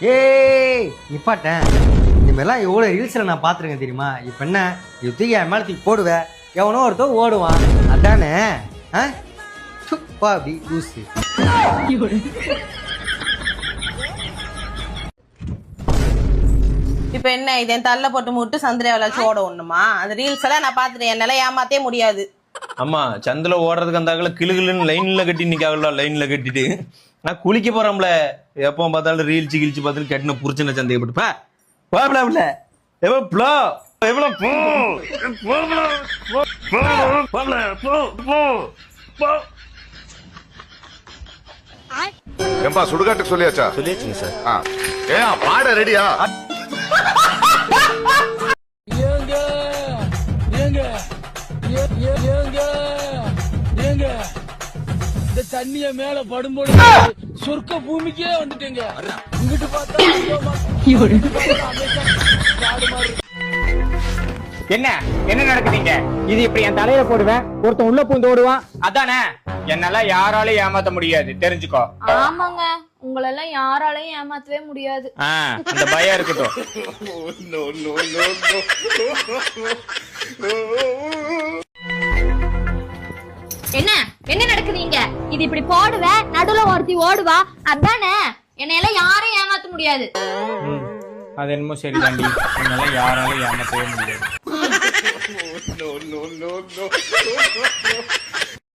ஏய் நிப்பாட்டேன். இந்த மாதிரிலாம் எவ்வளோ ரீல்ஸில் நான் பார்த்துருக்கேன் தெரியுமா? இப்போ என்ன இது தூக்கி என் மேலே தூக்கி போடுவேன், எவனோ ஒருத்தர் ஓடுவான், அதானே? ஆ சுப்பா அப்படி லூசு. இப்ப என்ன இது தள்ள போட்டு முட்டு சந்திரியாவில ஓட ஒண்ணுமா? அந்த ரீல்ஸ் எல்லாம் நான் பாத்துட்டேன், என்னால ஏமாத்தே முடியாது. அம்மா சந்தில ஓடுறதுக்கு அந்த கிளுகிளுன்னு லைன்ல கட்டி நிக்காகல, லைன்ல கட்டிட்டு நான் குளிக்க போறோம்ல, எப்போ பார்த்தாலும் ரீல்ஸ் கிழிச்சு பார்த்துட்டு கட்டின புரிச்சனை சந்தேகப்பட்டுப்பா போகல எவ்வளோ எவ்வளோ ஏம்பா சுடுகாட்டுக்கு சொல்லியாச்சா? சொல்லியாச்சுங்க சார். ஏன் பாட ரெடியா? இந்த தண்ணிய மேல படும்போது சொர்க்க பூமிக்கே வந்துட்டீங்க. இங்கிட்டு பார்த்தா என்ன என்ன நடக்குதுங்க? இது இப்படி என் தலையில போடுவேன், ஒருத்தன் உள்ள பூந்து ஓடுவான், அதானே? என்னால யாராலையும் ஏமாத்த முடியாது, தெரிஞ்சுக்கோ. ஆமாங்க, உங்களெல்லாம் யாராலையும் ஏமாத்தவே முடியாது. அந்த பயம் இருக்கட்டும். என்ன என்ன நடக்குதுங்க? இது இப்படி போடுவ, நடுவுல ஒருத்தி ஓடுவா, அதானே? என்னையெல்லாம் யாரையும் ஏமாத்த முடியாது. அது என்னமோ சரிதாண்டி, என்னால யாராலையும் ஏமாத்தவே முடியாது.